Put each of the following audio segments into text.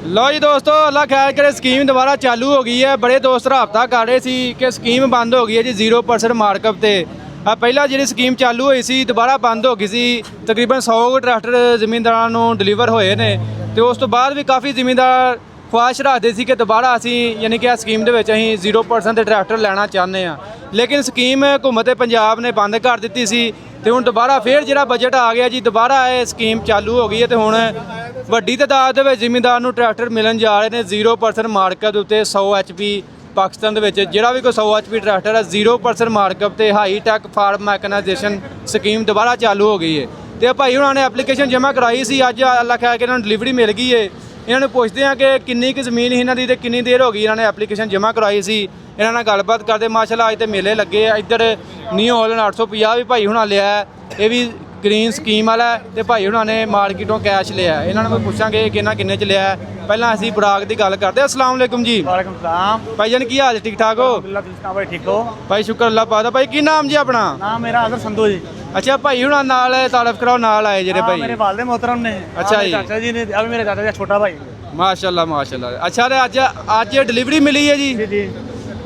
ਲਓ ਜੀ ਦੋਸਤੋ, ਅੱਲਾ ਖੈਰ ਕਰੇ, ਸਕੀਮ ਦੁਬਾਰਾ ਚਾਲੂ ਹੋ ਗਈ ਹੈ। ਬੜੇ ਦੋਸਤ ਰਾਬਤਾ ਕਰ ਰਹੇ ਸੀ ਕਿ ਸਕੀਮ ਬੰਦ ਹੋ ਗਈ ਹੈ ਜੀ 0% ਮਾਰਕਅਪ ਤੇ। ਪਹਿਲਾਂ ਜਿਹੜੀ ਸਕੀਮ ਚਾਲੂ ਹੋਈ ਸੀ ਦੁਬਾਰਾ ਬੰਦ ਹੋ ਗਈ ਸੀ। ਤਕਰੀਬਨ 100 ਟਰੈਕਟਰ ਜ਼ਮੀਨਦਾਰਾਂ ਨੂੰ ਡਿਲੀਵਰ ਹੋਏ ਨੇ ਤੇ ਉਸ ਤੋਂ ਬਾਅਦ ਵੀ ਕਾਫੀ ਜ਼ਮੀਨਦਾਰ ਖੁਆਇਸ਼ ਰੱਖਦੇ ਸੀ ਕਿ ਦੁਬਾਰਾ ਅਸੀਂ ਯਾਨੀ ਕਿ ਆ ਸਕੀਮ ਦੇ ਵਿੱਚ ਅਸੀਂ 0% ਦੇ ਟਰੈਕਟਰ ਲੈਣਾ ਚਾਹੁੰਦੇ ਹਾਂ, ਲੇਕਿਨ ਸਕੀਮ ਹਕੂਮਤ ਪੰਜਾਬ ਨੇ ਬੰਦ ਕਰ ਦਿੱਤੀ ਸੀ ਤੇ ਹੁਣ ਦੁਬਾਰਾ ਫੇਰ ਜਿਹੜਾ ਬਜਟ ਆ ਗਿਆ ਜੀ, ਦੁਬਾਰਾ ਇਹ ਸਕੀਮ ਚਾਲੂ ਹੋ ਗਈ ਹੈ ਤੇ ਹੁਣ ਵੱਡੀ ਤਾਦਾਦ ਦੇ ਵਿੱਚ ਜ਼ਿਮੀਂਦਾਰ ਨੂੰ ਟਰੈਕਟਰ ਮਿਲਣ ਜਾ ਰਹੇ ਨੇ 0% ਮਾਰਕਅਪ ਦੇ ਉੱਤੇ। 100 HP ਪਾਕਿਸਤਾਨ ਦੇ ਵਿੱਚ ਜਿਹੜਾ ਵੀ ਕੋਈ 100 HP ਟਰੈਕਟਰ ਹੈ 0% ਮਾਰਕਅਪ ਤੇ high tech farm mechanisation scheme ਦੁਬਾਰਾ ਚਾਲੂ ਹੋ ਗਈ ਹੈ। ਤੇ ਭਾਈ ਉਹਨਾਂ ਨੇ ਐਪਲੀਕੇਸ਼ਨ ਜਮ੍ਹਾਂ ਕਰਾਈ ਸੀ, ਅੱਜ ਅੱਲਾ ਖੈਰ ਕੇ ਇਹਨਾਂ ਨੂੰ ਡਿਲੀਵਰੀ ਮਿਲ ਗਈ ਹੈ। ਇਹਨਾਂ ਨੂੰ ਪੁੱਛਦੇ ਆ ਕਿ ਕਿੰਨੀ ਕੁ ਜ਼ਮੀਨ ਸੀ ਇਹਨਾਂ ਦੀ ਤੇ ਕਿੰਨੀ ਦੇਰ ਹੋ ਗਈ ਇਹਨਾਂ ਨੇ ਐਪਲੀਕੇਸ਼ਨ ਜਮ੍ਹਾਂ ਕਰਾਈ ਸੀ। ਇਹਨਾਂ ਨਾਲ ਗੱਲਬਾਤ ਕਰਦੇ। ਮਾਸ਼ਾਅੱਲਾ ਅੱਜ ਤੇ ਮੇਲੇ ਲੱਗੇ ਆ। ਇੱਧਰ ਨਿਊ ਹਾਲੈਂਡ 850 ਵੀ ਭਾਈ ਹੁਣਾਂ ਲਿਆ, ਇਹ ਵੀ ਗ੍ਰੀਨ ਸਕੀਮ ਵਾਲਾ ਤੇ ਭਾਈ ਹੁਣਾਂ ਨੇ ਮਾਰਕੀਟੋਂ ਕੈਸ਼ ਲਿਆ। ਇਹਨਾਂ ਨੂੰ ਪੁੱਛਾਂਗੇ ਕਿ ਇਹਨਾਂ ਕਿੰਨੇ ਚ ਲਿਆ। ਪਹਿਲਾਂ ਅਸੀਂ ਬਰਾਕ ਦੀ ਗੱਲ ਕਰਦੇ ਹਾਂ। ਅਸਲਾਮ ਵਾਲੇਕੁਮ ਜੀ। ਵਾਲੇਕੁਮ ਸਲਾਮ ਭਾਈ ਜਾਨ ਕੀ ਹਾਲ, ਠੀਕ ਠਾਕ ਹੋ? ਅੱਲਾਹ ਤੁਸੀਂ ਸੁਣਾਓ ਭਾਈ, ਠੀਕ ਹੋ? ਭਾਈ ਸ਼ੁਕਰ ਅੱਲਾਹ ਪਾਕ ਦਾ। ਭਾਈ ਕੀ ਨਾਮ ਜੀ ਆਪਣਾ? ਨਾਮ ਮੇਰਾ ਅਜ਼ਰ ਸੰਧੂ ਜੀ। ਅੱਛਾ, ਭਾਈ ਹੁਣਾਂ ਨਾਲ ਤਾਰਫ ਕਰਾਓ, ਨਾਲ ਆਏ ਜਿਹੜੇ ਭਾਈ। ਮੇਰੇ ਵਾਲਦੇ मोहतरम ਨੇ। ਅੱਛਾ ਜੀ। ਚਾਚਾ ਜੀ ਨੇ, ਅਬ ਮੇਰੇ ਚਾਚਾ ਦਾ ਛੋਟਾ ਭਾਈ। ਮਾਸ਼ਾਅੱਲਾ ਮਾਸ਼ਾਅੱਲਾ। ਅੱਛਾ ਤੇ ਅੱਜ ਡਿਲੀਵਰੀ ਮਿਲੀ ਹੈ ਜੀ? ਜੀ ਜੀ।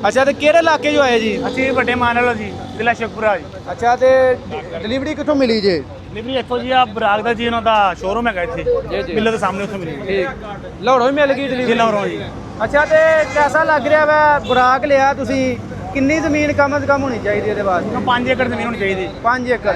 ਅੱਛਾ ਤੇ ਕਿਹੜੇ ਇਲਾਕੇ ਚੋਂ ਆਏ ਜੀ? ਅਸੀਂ ਵੱਡੇ ਮਾਨਲ ਜੀ, ਜ਼ਿਲ੍ਹਾ ਸ਼ੇਖਪੁਰਾ ਜੀ। ਅੱਛਾ ਤੇ ਡਿਲੀਵਰੀ ਕਿੱਥੋਂ ਮਿਲੀ ਜੇ? ਡਿਲੀਵਰੀ ਇੱਥੋਂ ਜੀ ਆ ਬਰਾਕ ਦਾ ਜੀ, ਉਹਨਾਂ ਦਾ ਸ਼ੋਰੂਮ ਹੈਗਾ ਇੱਥੇ ਮਿੱਲ ਦੇ ਸਾਹਮਣੇ, ਉੱਥੇ ਮਿਲੀ। ਠੀਕ, ਲਾਹੌਰੋਂ ਹੀ ਮਿਲ ਗਈ ਡਿਲੀਵਰੀ? ਲਾਹੌਰੋਂ ਜੀ। ਅੱਛਾ ਤੇ ਕਿਹਦਾ ਲੱਗ ਰਿਹਾ ਵਾ ਬਰਾਕ ਲਿਆ ਤੁਸੀਂ? ਕਿੰਨੀ ਜ਼ਮੀਨ ਕਮ ਅਜ਼ ਕਮ ਹੋਣੀ ਚਾਹੀਦੀ ਇਹਦੇ ਵਾਸਤੇ? 5 ਏਕੜ ਜ਼ਮੀਨ ਹੋਣੀ ਚਾਹੀਦੀ। 5 ਏਕੜ।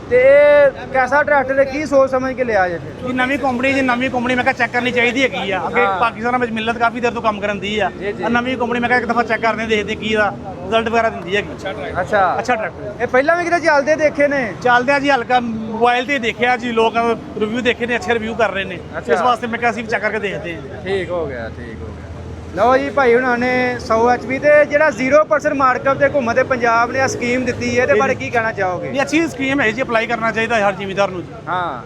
ਤੇ ਇਹ ਕਿਹਦਾ ਟਰੈਕਟਰ ਹੈ, ਕੀ ਸੋਚ ਸਮਝ ਕੇ ਲਿਆ ਜੇ? ਜੀ ਨਵੀਂ ਕੰਪਨੀ ਜੀ, ਨਵੀਂ ਕੰਪਨੀ ਮੈਂ ਕਿਹਾ ਚੈੱਕ ਕਰਨੀ ਚਾਹੀਦੀ ਹੈਗੀ ਆ। ਅੱਗੇ ਪਾਕਿਸਤਾਨ ਵਿੱਚ ਮਿਲਤ ਕਾਫੀ ਦੇਰ ਤੋਂ ਕੰਮ ਕਰਨ ਦੀ ਆ। ਨਵੀਂ ਕੰਪਨੀ ਮੈਂ ਕਿਹਾ ਇੱਕ ਦਫਾ ਚੈੱਕ ਕਰਦੇ ਦੇਖਦੇ ਕੀ ਦਾ ਰਿਜ਼ਲਟ ਵਗੈਰਾ ਦਿੰਦੀ ਹੈਗੀ। ਅੱਛਾ ਅੱਛਾ ਟਰੈਕਟਰ ਇਹ ਪਹਿਲਾਂ ਵੀ ਕਿਤੇ ਚੱਲਦੇ ਦੇਖੇ ਨੇ? ਚੱਲਦੇ ਆ ਜੀ, ਹਲਕਾ ਮੋਬਾਈਲ ਤੇ ਦੇਖਿਆ ਜੀ, ਲੋਕ ਰਿਵਿਊ ਦੇਖੇ ਨੇ, ਅੱਛੇ ਰਿਵਿਊ ਕਰ ਰਹੇ ਨੇ। ਇਸ ਵਾਸਤੇ ਮੈਂ ਕਿਹਾ ਅਸੀਂ ਵੀ ਚੈੱਕ ਕਰਕੇ ਦੇਖਦੇ ਹਾਂ। ਠੀਕ ਹੋ ਗਿਆ, ਠੀਕ ਹੋ ਗਿਆ। ਲਓ ਜੀ ਭਾਈ ਹੁਣਾਂ ਨੇ 100 HP ਤੇ ਜਿਹੜਾ 0% ਮਾਰਕਅਪ ਤੇ ਹਕੂਮਤ ਪੰਜਾਬ ਨੇ ਆ ਸਕੀਮ ਦਿੱਤੀ ਹੈ, ਇਹਦੇ ਬਾਰੇ ਕੀ ਕਹਿਣਾ ਚਾਹੋਗੇ? ਇਹ ਅੱਛੀ ਸਕੀਮ ਹੈ ਜੀ, ਅਪਲਾਈ ਕਰਨਾ ਚਾਹੀਦਾ ਹਰ ਜ਼ਿਮੀਂਦਾਰ ਨੂੰ ਜੀ। ਹਾਂ,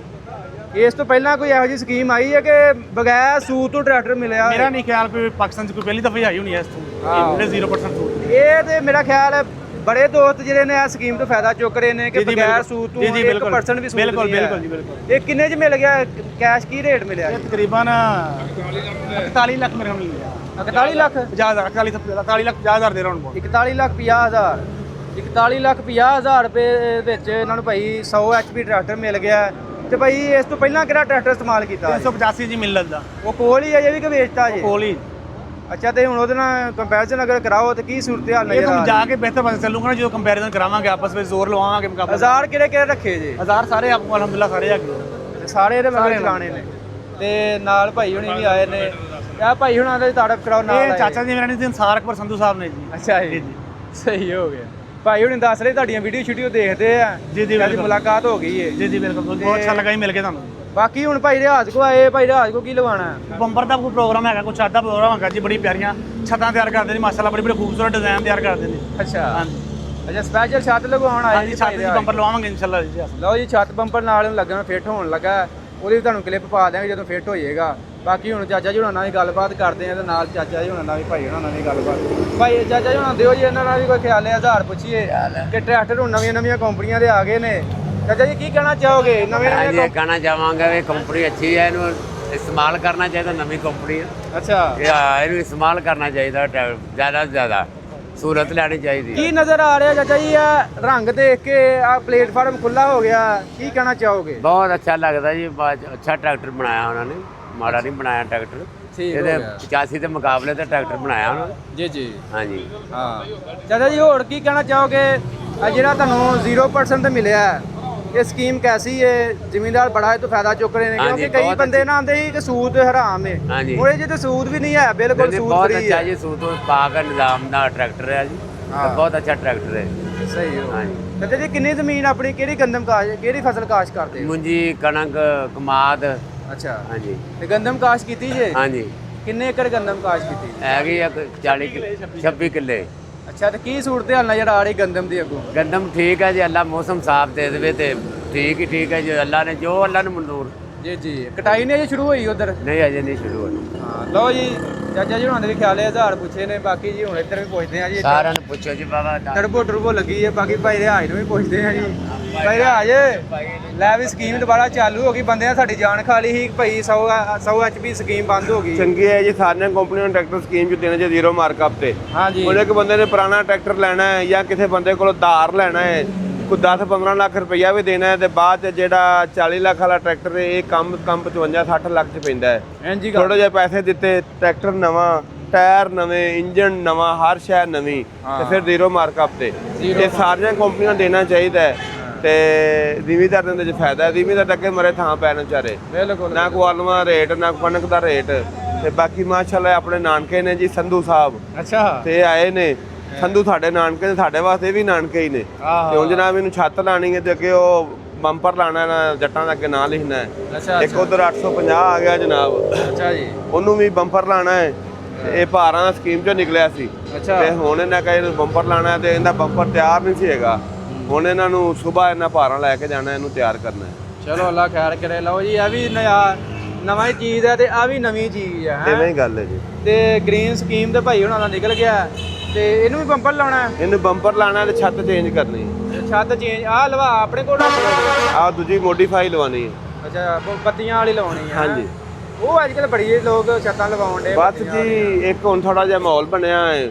ਇਸ ਤੋਂ ਪਹਿਲਾਂ ਕੋਈ ਇਹੋ ਜਿਹੀ ਸਕੀਮ ਆਈ ਹੈ ਕਿ ਬਗੈਰ ਸੂਤ ਤੋਂ ਟਰੈਕਟਰ ਮਿਲਿਆ? ਮੇਰਾ ਨਹੀਂ ਖਿਆਲ ਕੋਈ ਪਾਕਿਸਤਾਨ 'ਚ ਕੋਈ ਪਹਿਲੀ ਦਫਾ ਆਈ ਹੋਣੀ ਹੈ ਇਸ ਤੋਂ ਜਿਹੜੇ 0% ਸੂਟ। ਇਹ ਤੇ ਮੇਰਾ ਖਿਆਲ ਹੈ ਬੜੇ ਦੋਸਤ ਜਿਹੜੇ ਨੇ ਆ ਸਕੀਮ ਤੋਂ ਫਾਇਦਾ ਚੁੱਕ ਰਹੇ ਨੇ ਕਿ ਬਗੈਰ ਸੂਤ ਤੋਂ 1% ਵੀ ਸੂਤ ਬਿਲਕੁਲ ਨਹੀਂ ਹੈ। ਬਿਲਕੁਲ ਜੀ, ਬਿਲਕੁਲ। ਇਹ ਕਿੰਨੇ ਚ ਮਿਲ ਗਿਆ? ਕੈਸ਼ ਕੀ ਰੇਟ ਮਿਲਿਆ? ਇਹ ਤਕਰੀਬਨ 41 ਲੱਖ ਮੇਰੇ ਕੋਲ ਮਿਲ ਗਿਆ। 41 ਲੱਖ? 41 ਲੱਖ 50 ਹਜ਼ਾਰ ਦੇ ਰਾਉਂਡ ਬੋਲ। 41 ਲੱਖ 50 ਹਜ਼ਾਰ। 41 ਲੱਖ 50 ਹਜ਼ਾਰ ਰੁਪਏ ਵਿੱਚ ਇਹਨਾਂ ਨੂੰ ਭਾਈ 100 HP ਟਰੈਕਟਰ ਮਿਲ ਗਿਆ। ਤੇ ਭਾਈ ਇਸ ਤੋਂ ਪਹਿਲਾਂ ਕਿਹੜਾ ਟਰੈਕਟਰ ਇਸਤੇਮਾਲ ਕੀਤਾ? 385 ਜੀ ਮਿਲਤ ਦਾ। ਉਹ ਕੋਲ ਹੀ ਹੈ ਵੀ ਕਿ ਵੇਚਤਾ ਜੀ? ਕੋਲ ਹੀ। ਅੱਛਾ, ਤੇ ਹੁਣ ਉਹਦੇ ਨਾਲ ਕੰਪੈਰੀਜ਼ਨ ਅਗਰ ਕਰਾਓ ਤੇ ਕੀ ਸੂਰਤ ਹਾਲ ਨਜ਼ਰ ਇਹ ਆ ਤਾਂ ਰਹੀ? ਜਾ ਕੇ ਬਿਹਤਰ ਪਤਾ ਚੱਲੂਗਾ ਨਾ, ਜਦੋਂ ਕੰਪੈਰੀਜ਼ਨ ਕਰਾਵਾਂਗੇ ਆਪਸ ਵਿੱਚ, ਜ਼ੋਰ ਲਵਾਵਾਂਗੇ ਮੁਕਾਬਲਾ। ਹਜ਼ਾਰ ਕਿਹੜੇ ਕਿਹੜੇ ਰੱਖੇ ਜੀ? ਹਜ਼ਾਰ ਸਾਰੇ ਆਪਕੋ ਅਲਹਮਦੁਲਿਲਾ ਸਾਰੇ ਹੈਗੇ। ਤੇ ਸਾਰੇ ਇਹਦੇ ਮਗਰ ਚਲਾਣੇ ਨੇ ਤੇ ਨਾਲ ਭਾਈ ਹੁਣੀ ਵੀ ਆਏ ਨੇ। ਆ ਭਾਈ ਹੁਣਾਂ ਦਾ ਤਾਰਫ ਕਰਾਓ ਨਾਲ। ਇਹ ਚਾਚਾ ਜੀ ਮੇਰਾ ਨਹੀਂ, ਅਨਸਾਰ ਅਕਬਰ ਸੰਧੂ ਸਾਹਿਬ ਨੇ ਜੀ। ਅੱਛਾ ਜੀ, ਸਹੀ ਹੋ ਗਿਆ। ਭਾਈ ਹੁਣੀ ਦੱਸ ਰਹੇ ਤੁਹਾਡੀਆਂ ਵੀਡੀਓ ਦੇਖਦੇ ਆ। ਜੀ ਜੀ, ਅੱਜ ਮੁਲਾਕਾਤ ਹੋ ਗਈ ਹੈ। ਜੀ ਜੀ ਬਿਲਕੁਲ, ਬਹੁਤ ਅੱਛਾ ਲੱਗਾ ਜੀ ਮਿਲ ਕੇ ਤੁਹਾਨੂੰ। ਬਾਕੀ ਹੁਣ ਭਾਈ ਰਿਆਜ਼ ਕੋ ਆਏ, ਭਾਈ ਰਿਆਜ਼ ਕੋ ਕੀ ਲਵਾਉਣਾ ਹੈ? ਬੰਪਰ ਦਾ ਕੋਈ ਪ੍ਰੋਗਰਾਮ ਹੈਗਾ, ਕੋਈ ਛੱਤ ਦਾ ਪ੍ਰੋਗਰਾਮ ਹੈਗਾ ਜੀ। ਬੜੀ ਪਿਆਰੀਆਂ ਛੱਤਾਂ ਤਿਆਰ ਕਰਦੇ ਨੇ ਮਾਸ਼ਾਅੱਲਾ, ਬੜੇ ਬੜੇ ਖੂਬਸੂਰਤ ਡਿਜ਼ਾਈਨ ਤਿਆਰ ਕਰਦੇ ਨੇ। ਅੱਛਾ ਹਾਂਜੀ। ਅੱਛਾ, ਸਪੈਸ਼ਲ ਛੱਤ ਲਗਵਾਉਣ ਆਏ ਜੀ? ਛੱਤ ਦੀ ਬੰਪਰ ਲਵਾਵਾਂਗੇ ਇਨਸ਼ਾਅੱਲਾ ਜੀ। ਲਓ ਜੀ, ਛੱਤ ਬੰਪਰ ਨਾਲ ਲੱਗਣਾ, ਫਿੱਟ ਹੋਣ ਲੱਗਾ। ਉਹਦੀ ਤੁਹਾਨੂੰ ਕਲਿੱਪ ਪਾ ਦਿਆਂਗੇ ਜਦੋਂ ਫਿੱਟ ਹੋ ਜਾਏਗਾ। ਬਾਕੀ ਹੁਣ ਚਾਚਾ ਜੀ ਹੁਣਾਂ ਨਾਲ ਵੀ ਗੱਲਬਾਤ ਕਰਦੇ ਆ ਤੇ ਨਾਲ ਚਾਚਾ ਜੀ ਹੁਣਾਂ ਨਾਲ ਵੀ ਭਾਈ ਹੁਣਾਂ ਨਾਲ ਵੀ ਗੱਲਬਾਤ। ਭਾਈ ਚਾਚਾ ਜੀ ਹੁਣਾਂ ਦਿਓ ਜੀ, ਇਹਨਾਂ ਨਾਲ ਵੀ ਕੋਈ ਖਿਆਲ ਹੈ? ਹਜ਼ਾਰ ਪੁੱਛੀਏ ਕਿ ਟਰੈਕਟਰ ਹੁਣ ਨਵੀਆਂ ਕੰਪਨੀਆਂ ਦੇ ਆ ਗਏ ਨੇ। ਚਾਚਾ ਜੀ ਕੀ ਕਹਿਣਾ ਚਾਹੋਗੇ? ਨਵੇਂ कहना चाहवांगा ये कंपनी अच्छी है, इन्हू इस्तेमाल करना चाहिए। नवी कंपनी है, ਅੱਛਾ, इन्हू इस्तेमाल करना चाहिए, ज़्यादा से ज़्यादा सहूलत लेनी चाहिए। ਕੀ ਨਜ਼ਰ ਆ ਰਿਹਾ ਚਾਚਾ ਜੀ? ਆ ਰੰਗ ਦੇਖ ਕੇ ਆ ਪਲੇਟਫਾਰਮ ਖੁੱਲਾ ਹੋ ਗਿਆ, ਕੀ ਕਹਿਣਾ ਚਾਹੋਗੇ? बहुत अच्छा लगता जी, अच्छा ट्रैक्टर बनाया उन्होंने, माड़ा नहीं बनाया ट्रैक्टर। ਠੀਕ ਹੋ ਇਹਦੇ ਗਿਆ। 85 ਦੇ ਮੁਕਾਬਲੇ ਤੇ ਟਰੈਕਟਰ ਬਣਾਇਆ ਉਹਨਾਂ ਨੇ। ਜੀ ਜੀ, ਹਾਂਜੀ ਹਾਂ। ਚਾਚਾ ਜੀ ਹੋਰ ਕੀ ਕਹਿਣਾ ਚਾਹੋਗੇ? ਆ ਜਿਹੜਾ ਤੁਹਾਨੂੰ 0% ਤੇ ਮਿਲਿਆ ਇਹ ਸਕੀਮ ਕੈਸੀ ਹੈ? ਜ਼ਿਮੀਂਦਾਰ ਬੜਾ ਇਹ ਤੋਂ ਫਾਇਦਾ ਚੁੱਕ ਰਹੇ ਨੇ ਹਾਂਜੀ, ਕਿਉਂਕਿ ਕਈ ਬਹੁਤ ਬੰਦੇ ਨਾ ਆਂਦੇ ਸੀ ਕਿ ਸੂਦ ਹਰਾਮ ਹੈ। ਹਾਂਜੀ। ਉਹ ਜੇ ਤੇ ਸੂਦ ਵੀ ਨਹੀਂ ਹੈ, ਬਿਲਕੁਲ ਸੂਦ ਬਹੁਤ ਫਰੀ ਅੱਛਾ ਹੈ। ਜੀ, ਸੂਤੋ ਪਾਕ ਨਿਜ਼ਾਮ ਦਾ ਟਰੈਕਟਰ ਹੈ ਜੀ। ਹਾਂ। ਬਹੁਤ ਅੱਛਾ ਟਰੈਕਟਰ ਹੈ। ਸਹੀ ਹੋ। ਹਾਂਜੀ। ਚਾਚਾ ਜੀ ਕਿੰਨੀ ਜ਼ਮੀਨ ਆਪਣੀ, ਕਿਹੜੀ ਗੰਦਮ ਕਾਸ਼, ਕਿਹੜੀ ਫਸਲ ਕਾਸ਼ ਕਰਦੇ ਹੋ? ਮੁੰਜੀ, ਕਣਕ, ਕਮਾਦ। ਅੱਛਾ, ਹਾਂਜੀ ਤੇ ਗੰਦਮ ਕਾਸ਼ ਕੀਤੀ ਜੇ? ਹਾਂਜੀ, ਕਿੰਨੇ ਏਕੜ ਗੰਦਮ ਕਾਸ਼ ਕੀਤੀ? ਹੈਗੀ ਆ 26 ਕਿੱਲੇ। ਅੱਛਾ, ਤੇ ਕੀ ਸੂਰਤ ਹਾਲ ਨਜ਼ਰ ਆ ਰਹੀ ਗੰਦਮ ਦੀ ਅੱਗੋਂ? ਗੰਦਮ ਠੀਕ ਹੈ ਜੀ, ਅੱਲਾ ਮੌਸਮ ਸਾਫ ਦੇ ਦੇਵੇ ਤੇ ਠੀਕ ਹੈ ਜੀ। ਅੱਲਾ ਨੇ ਜੋ ਅੱਲਾ ਨੂੰ ਮਨਜ਼ੂਰ। ਜੀ ਜੀ, ਕਟਾਈ ਨੇ ਅਜੇ ਸ਼ੁਰੂ ਹੋਈ ਉਧਰ? ਨਹੀਂ ਅਜੇ ਨਹੀਂ ਸ਼ੁਰੂ ਹੋਣੀ। ਹਾਂ, ਲਓ ਜੀ ਚਾਚਾ ਜੀ ਹੁਣਾਂ ਦੇ ਵੀ ਖਿਆਲ ਹੈ, ਹਜ਼ਾਰ ਪੁੱਛੇ ਨੇ। ਬਾਕੀ ਜੀ ਹੁਣ ਇੱਧਰ ਵੀ ਪੁੱਛਦੇ ਆ ਜੀ। ਸਾਰਿਆਂ ਨੂੰ ਪੁੱਛੋ ਜੀ ਬਾਬਾ। ਟਰਬੋ ਲੱਗੀ ਹੈ। ਬਾਕੀ ਭਾਈ ਰਿਹਾਜ ਨੂੰ ਵੀ ਪੁੱਛਦੇ ਆ ਜੀ। ਭਾਈ ਆ ਜੇ ਲੈ ਵੀ ਸਕੀਮ ਦੁਬਾਰਾ ਚਾਲੂ ਹੋ ਗਈ, ਬੰਦੇ ਨੇ ਸਾਡੀ ਜਾਨ ਖਾ ਲਈ ਸੀ ਭਾਈ 100 HP ਸਕੀਮ ਬੰਦ ਹੋ ਗਈ। ਚੰਗੀ ਹੈ ਜੀ, ਸਾਰੀਆਂ ਕੰਪਨੀਆਂ ਨੂੰ ਟਰੈਕਟਰ ਸਕੀਮ ਚ ਦੇਣੇ ਜੇ ਜ਼ੀਰੋ ਮਾਰਕਅਪ ਤੇ। ਹਾਂਜੀ ਹੁਣ ਇੱਕ ਬੰਦੇ ਨੇ ਪੁਰਾਣਾ ਟਰੈਕਟਰ ਲੈਣਾ ਹੈ ਜਾਂ ਕਿਸੇ ਬੰਦੇ ਕੋਲੋਂ ਧਾਰ ਲੈਣਾ ਹੈ, ਕੋਈ 10-15 ਲੱਖ ਰੁਪਈਆ ਵੀ ਦੇਣਾ ਹੈ, ਤੇ ਬਾਅਦ ਚ ਜਿਹੜਾ 40 ਲੱਖ ਵਾਲਾ ਟਰੈਕਟਰ ਹੈ ਇਹ ਕੰਮ 55-60 ਲੱਖ ਚ ਪੈਂਦਾ ਹੈ। ਹਾਂਜੀ ਥੋੜੇ ਜਿਹੇ ਪੈਸੇ ਦਿੱਤੇ, ਟਰੈਕਟਰ ਨਵਾਂ, ਟਾਇਰ ਨਵੇਂ, ਇੰਜਨ ਨਵਾਂ, ਹਰ ਸ਼ੈ ਨਵੀਂ, ਤੇ ਫਿਰ ਜ਼ੀਰੋ ਮਾਰਕਅਪ ਤੇ। ਇਹ ਸਾਰੀਆਂ ਕੰਪਨੀਆਂ ਦੇਣਾ ਚਾਹੀਦਾ ਹੈ ਤੇ ਜ਼ਿਮੀਦਾਰ ਦੇ ਉਹਦੇ ਚ ਫਾਇਦਾ ਹੈ। ਜ਼ਿਮੀਦਾਰ ਅੱਗੇ ਮਰੇ ਥਾਂ ਪੈਣ ਵਿਚਾਰੇ, ਬਿਲਕੁਲ ਨਾ ਕੋਈ ਆਲੂਆਂ ਰੇਟ ਨਾ ਕਣਕ ਦਾ ਰੇਟ। ਤੇ ਬਾਕੀ ਮਾਸ਼ਾਅੱਲਾ ਆਪਣੇ ਨਾਨਕੇ ਨੇ ਜੀ ਸੰਧੂ ਸਾਹਿਬ, ਅੱਛਾ ਤੇ ਆਏ ਨੇ ਸੰਧੂ ਸਾਡੇ ਨਾਨਕੇ ਨੇ, ਸਾਡੇ ਵਾਸਤੇ ਵੀ ਨਾਨਕੇ ਹੀ ਨੇ। ਤੇ ਹੁਣ ਜਨਾਬ ਇਹਨੂੰ ਛੱਤ ਲਾਣੀ ਹੈ ਤੇ ਅੱਗੇ ਉਹ ਬੰਪਰ ਲਾਣਾ ਨਾ, ਜੱਟਾਂ ਦਾ ਅੱਗੇ ਨਾਂ ਲਿਖਣਾ ਹੈ। ਅੱਛਾ ਇੱਕ ਉਧਰ 850 ਆ ਗਿਆ ਜਨਾਬ, ਅੱਛਾ ਜੀ ਉਹਨੂੰ ਵੀ ਬੰਪਰ ਲਾਣਾ ਹੈ। ਤੇ ਇਹ ਭਾਰਾਂ ਦਾ ਸਕੀਮ ਚੋਂ ਨਿਕਲਿਆ ਸੀ, ਅੱਛਾ ਤੇ ਹੁਣ ਇਹਨਾਂ ਕਹੇ ਇਹਨੂੰ ਬੰਪਰ ਲਾਣਾ ਤੇ ਇਹਦਾ ਬੰਪਰ ਤਿਆਰ ਨਹੀਂ ਸੀ ਹੈਗਾ। ਹੁਣ ਇਹਨਾਂ ਨੂੰ ਸਵੇਰ ਇਹਨਾਂ ਭਾਰਾਂ ਲੈ ਕੇ ਜਾਣਾ, ਇਹਨੂੰ ਤਿਆਰ ਕਰਨਾ ਹੈ। ਚਲੋ ਅੱਲਾ ਖੈਰ ਕਰੇ। ਲਓ ਜੀ ਇਹ ਵੀ ਨਵਾਂ ਹੀ ਚੀਜ਼ ਹੈ ਤੇ ਆ ਵੀ ਨਵੀਂ ਚੀਜ਼ ਹੈ ਇਵੇਂ ਹੀ ਗੱਲ ਹੈ ਜੀ। ਤੇ ਗ੍ਰੀਨ ਸਕੀਮ ਤੇ ਭਾਈ ਹੁਣਾਂ ਦਾ ਨਿਕਲ ਗਿਆ ਤੇ ਇਹਨੂੰ ਵੀ ਬੰਪਰ ਲਾਉਣਾ ਹੈ, ਇਹਨੂੰ ਬੰਪਰ ਲਾਣਾ ਤੇ ਛੱਤ ਚੇਂਜ ਕਰਨੀ, ਛੱਤ ਚੇਂਜ ਆ ਲਵਾ ਆਪਣੇ ਕੋਲ ਆ ਦੂਜੀ ਮੋਡੀਫਾਈ ਲਵਾਉਣੀ ਹੈ। ਅੱਛਾ ਬੱਤੀਆਂ ਵਾਲੀ ਲਾਉਣੀ ਹੈ। ਹਾਂਜੀ ਉਹ ਅੱਜ ਕੱਲ ਬੜੀ ਲੋਕ ਛੱਤਾਂ ਲਵਾਉਣ ਦੇ ਬਸ ਜੀ ਇੱਕ ਹੁਣ ਥੋੜਾ ਜਿਹਾ ਮਾਹੌਲ ਬਣਿਆ ਹੈ।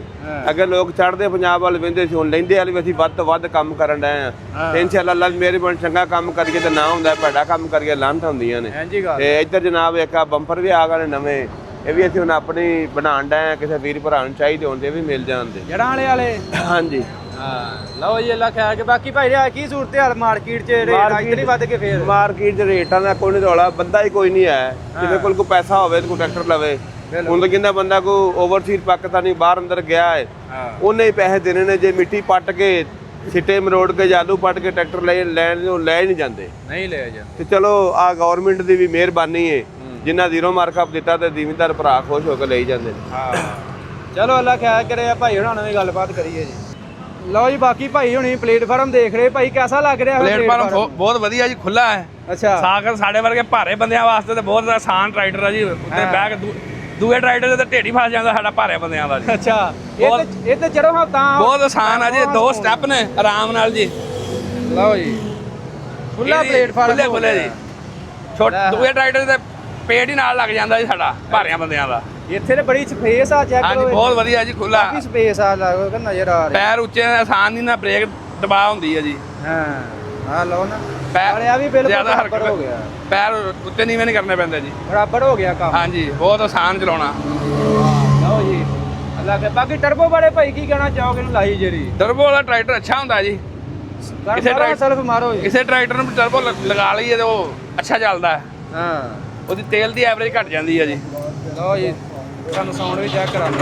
ਅੱਗੇ ਲੋਕ ਚੜ੍ਹਦੇ ਪੰਜਾਬ ਵੱਲ ਵਹਿੰਦੇ ਸੀ, ਹੁਣ ਲੈਂਦੇ ਵਾਲੀ ਵੀ ਅਸੀਂ ਵੱਧ ਤੋਂ ਵੱਧ ਕੰਮ ਕਰਨ ਡਏ ਆ। ਤੇ ਇਨਸ਼ਾਅੱਲਾ ਅੱਲਾ ਮੇਰੇ ਬਣ ਚੰਗਾ ਕੰਮ ਕਰੀਏ ਤੇ ਨਾ ਹੁੰਦਾ, ਭੈੜਾ ਕੰਮ ਕਰੀਏ ਲਾਂਤ ਹੁੰਦੀਆਂ ਨੇ। ਹਾਂਜੀ ਗੱਲ ਤੇ ਇੱਧਰ ਜਨਾਬ ਇੱਕ ਆ ਬੰਪਰ ਵੀ ਆ ਗਏ ਨੇ ਨਵੇਂ, ਇਹ ਵੀ ਅਸੀਂ ਹੁਣ ਆਪਣੀ ਬਣਾਉਣ ਡਏ ਆ, ਕਿਸੇ ਵੀਰ ਭਰਾ ਨੂੰ ਚਾਹੀਦੇ ਹੁੰਦੇ ਵੀ ਮਿਲ ਜਾਂਦੇ ਜੜਾਂ ਵਾਲੇ ਹਾਂਜੀ। ਹਾਂ ਲਓ ਜੀ ਅੱਲਾ ਖੈਰ ਕੇ। ਬਾਕੀ ਭਾਈ ਆ ਕੀ ਸੂਰਤ ਹਾਲ ਮਾਰਕੀਟ 'ਚ ਰੇਟ ਅੱਜ ਨਹੀਂ ਵੱਧ ਕੇ ਫੇਰ ਮਾਰਕੀਟ 'ਚ ਰੇਟਾਂ ਦਾ ਕੋਈ ਨਹੀਂ ਰੌਲਾ, ਬੰਦਾ ਹੀ ਕੋਈ ਨਹੀਂ ਹੈ। ਜਿਵੇਂ ਕੋਲ ਕੋਈ ਪੈਸਾ ਹੋਵੇ ਤੇ ਕੋਈ ਟਰੈਕਟਰ ਲਵੇ। ਹੁਣ ਤਾਂ ਕਹਿੰਦਾ ਬੰਦਾ ਕੋਈ ਓਵਰਸੀਜ਼ ਪਾਕਿਸਤਾਨੀ ਬਾਹਰ ਅੰਦਰ ਗਿਆ ਹੈ, ਉਹਨੇ ਹੀ ਪੈਸੇ ਦੇਣੇ ਨੇ। ਜੇ ਮਿੱਟੀ ਪੱਟ ਕੇ ਸਿੱਟੇ ਮਰੋੜ ਕੇ ਜਾਲੂ ਪੱਟ ਕੇ ਟਰੈਕਟਰ ਲੈ ਨਹੀਂ ਜਾਂਦੇ, ਨਹੀਂ ਲਿਆ ਜਾ। ਤੇ ਚਲੋ ਆ ਗਵਰਨਮੈਂਟ ਦੀ ਵੀ ਮਿਹਰਬਾਨੀ ਹੈ, ਜਿੰਨਾ ਜ਼ੀਰੋ ਮਾਰਕਅਪ ਦਿੱਤਾ ਤੇ ਜ਼ਿਮੀਂਦਾਰ ਭਰਾ ਖੁਸ਼ ਹੋ ਕੇ ਲਈ ਜਾਂਦੇ ਨੇ। ਹਾਂ ਚਲੋ ਅੱਲਾ ਖੈਰ ਕਰੇ। ਆ ਭਾਈ ਹੁਣਾਂ ਨਾਲ ਵੀ ਗੱਲਬਾਤ ਕਰੀਏ ਜੀ। ਲਓ ਜੀ ਬਾਕੀ ਭਾਈ ਹੁਣੀ ਪਲੇਟਫਾਰਮ ਦੇਖ ਰਹੇ, ਭਾਈ ਕਿਹਦਾ ਲੱਗ ਰਿਹਾ ਪਲੇਟਫਾਰਮ? ਬਹੁਤ ਵਧੀਆ ਜੀ, ਖੁੱਲਾ ਹੈ। ਅੱਛਾ ਸਾਗਰ ਸਾਡੇ ਵਰਗੇ ਭਾਰੇ ਬੰਦਿਆਂ ਵਾਸਤੇ ਤੇ ਬਹੁਤ ਆਸਾਨ ਟਰੈਕਟਰ ਆ ਜੀ। ਉੱਤੇ ਬਹਿ ਕੇ ਦੂਏ ਟਰੈਕਟਰ ਤੇ ਢੇੜੀ ਫਸ ਜਾਂਦਾ ਸਾਡਾ ਭਾਰੇ ਬੰਦਿਆਂ ਦਾ ਜੀ। ਅੱਛਾ ਇਹ ਤੇ ਚੜੋ ਹਾਂ ਤਾਂ ਬਹੁਤ ਆਸਾਨ ਆ ਜੀ, 2 ਸਟੈਪ ਨੇ ਆਰਾਮ ਨਾਲ ਜੀ। ਲਓ ਜੀ ਖੁੱਲਾ ਪਲੇਟਫਾਰਮ ਖੁੱਲੇ ਜੀ। ਦੂਏ ਟਰੈਕਟਰ ਤੇ ਪੇਟ ਹੀ ਨਾਲ ਲੱਗ ਜਾਂਦਾ ਜੀ ਸਾਡਾ ਭਾਰਿਆਂ ਬੰਦਿਆਂ ਦਾ। ਇੱਥੇ ਤੇ ਬੜੀ ਸਪੇਸ ਆ, ਚੈੱਕ ਹਾਂਜੀ ਕਰੋ ਬਹੁਤ ਵਧੀਆ ਜੀ, ਖੁੱਲਾ। ਕਾਫੀ ਸਪੇਸ ਆ, ਲੱਗਦਾ ਨਜ਼ਰ ਆ ਰਿਹਾ। ਪੈਰ ਉੱਚੇ ਆਸਾਨ ਨਹੀਂ, ਨਾ ਬ੍ਰੇਕ ਦਬਾਅ ਹੁੰਦੀ ਹੈ ਜੀ। ਹਾਂ ਆ ਲਓ ਨਾ ਪੈਰ ਆ ਵੀ ਬਿਲਕੁਲ ਜ਼ਿਆਦਾ ਬਰਾਬਰ ਹੋ ਗਿਆ, ਪੈਰ ਉੱਤੇ ਨੀਵੇਂ ਨਹੀਂ ਕਰਨੇ ਪੈਂਦੇ ਜੀ, ਬਰਾਬਰ ਹੋ ਗਿਆ ਕੰਮ। ਹਾਂਜੀ ਬਹੁਤ ਆਸਾਨ ਚਲਾਉਣਾ। ਲਓ ਜੀ ਅੱਲਾ ਕੇ। ਬਾਕੀ ਟਰਬੋ ਬਾਰੇ ਭਾਈ ਕੀ ਕਹਿਣਾ ਚਾਹੋਗੇ? ਇਹਨੂੰ ਲਾਈ ਜਿਹੜੀ ਟਰਬੋ ਵਾਲਾ ਟਰੈਕਟਰ ਅੱਛਾ ਹੁੰਦਾ ਜੀ। ਕਿਸੇ ਟਰੈਕਟਰ ਸੈਲਫ ਮਾਰੋ ਜੀ। ਕਿਸੇ ਟਰੈਕਟਰ ਨੂੰ ਟਰਬੋ ਲਗਾ ਲਈਏ ਤੇ ਉਹ ਅੱਛਾ ਚੱਲਦਾ ਹੈ। ਹਾਂ ਉਹਦੀ ਤੇਲ ਦੀ ਐਵਰੇਜ ਘਟ ਜਾਂਦੀ ਹੈ ਜੀ। ਲਓ ਜੀ ਤੁਹਾਨੂੰ ਸਾਊਂਡ ਵੀ ਚੈੱਕ ਕਰਾਉਂਦੇ